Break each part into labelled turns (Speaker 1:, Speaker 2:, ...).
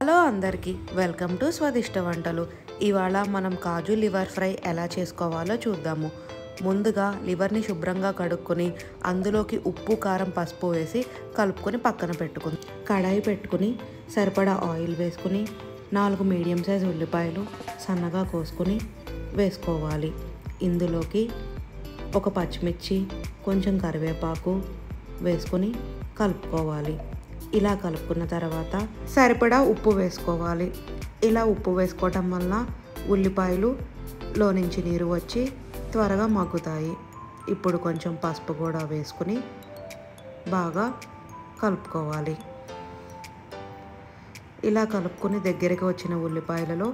Speaker 1: Hello అందరికీ welcome to స్వాదిష్ట వంటలు. ఇవాళ మనం కాజు లివర్ ఫ్రై ఎలా చేసుకోవాలో చూద్దాము. ముందుగా లివర్ని శుభ్రంగా కడుక్కొని అందులోకి ఉప్పు, కారం, పసుపు వేసి కలుపుకొని పక్కన పెట్టుకుని కడాయి పెట్టుకుని సరిపడా ఆయిల్ వేసుకుని 4 మీడియం సైజ్ ఉల్లిపాయలు సన్నగా కోసుకొని వేసుకోవాలి. ఇందులోకి ఒక పచ్చిమిర్చి, కొంచెం కరివేపాకు వేసుకొని కలుపుకోవాలి. ఇలా కలుపుకున్న తర్వాత సరిపడా ఉప్పు వేసుకోవాలి. ఇలా ఉప్పు వేసుకోవటం వల్ల ఉల్లిపాయలులో నుంచి నీరు వచ్చి త్వరగా మగ్గుతాయి. ఇప్పుడు కొంచెం పసుపు కూడా వేసుకుని బాగా కలుపుకోవాలి. ఇలా కలుపుకొని దగ్గరికి వచ్చిన ఉల్లిపాయలలో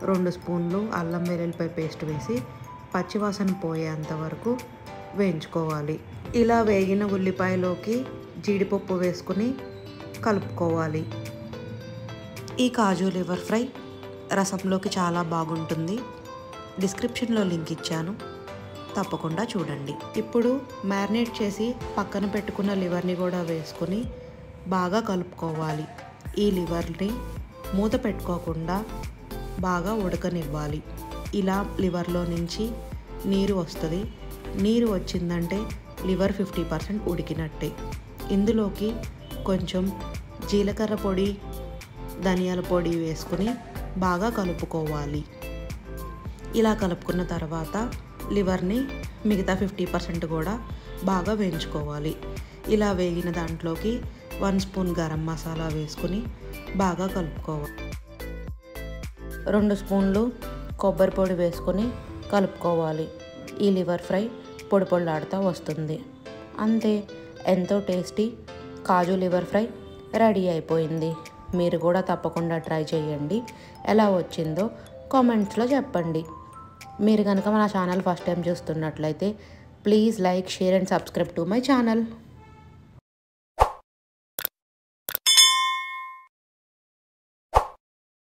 Speaker 1: 2 స్పూన్లు అల్లం వెల్లుల్లిపాయ పేస్ట్ వేసి పచ్చివాసన పోయేంత వరకు వేయించుకోవాలి. ఇలా వేగిన ఉల్లిపాయలోకి జీడిపప్పు వేసుకుని కలుపుకోవాలి. ఈ కాజు లివర్ ఫ్రై రసంలోకి చాలా బాగుంటుంది. డిస్క్రిప్షన్లో లింక్ ఇచ్చాను, తప్పకుండా చూడండి. ఇప్పుడు మ్యారినేట్ చేసి పక్కన పెట్టుకున్న లివర్ని కూడా వేసుకొని బాగా కలుపుకోవాలి. ఈ లివర్ని మూత పెట్టుకోకుండా బాగా ఉడకనివ్వాలి. ఇలా లివర్లో నుంచి నీరు వస్తుంది. నీరు వచ్చిందంటే లివర్ 50% ఉడికినట్టే. ఇందులోకి కొంచెం జీలకర్ర పొడి, ధనియాల పొడి వేసుకుని బాగా కలుపుకోవాలి. ఇలా కలుపుకున్న తర్వాత లివర్ని మిగతా 50% కూడా బాగా వేయించుకోవాలి. ఇలా వేగిన దాంట్లోకి 1 స్పూన్ గరం మసాలా వేసుకుని బాగా కలుపుకోవాలి. 2 స్పూన్లు కొబ్బరి పొడి వేసుకొని కలుపుకోవాలి. ఈ లివర్ ఫ్రై పొడి పొడిలాడుతూ వస్తుంది. అంతే, ఎంతో టేస్టీ కాజు లివర్ ఫ్రై రెడీ అయిపోయింది. మీరు కూడా తప్పకుండా ట్రై చేయండి. ఎలా వచ్చిందో కామెంట్స్లో చెప్పండి. మీరు కనుక మన ఛానల్ ఫస్ట్ టైం చూస్తున్నట్లయితే please like, share and subscribe to my channel.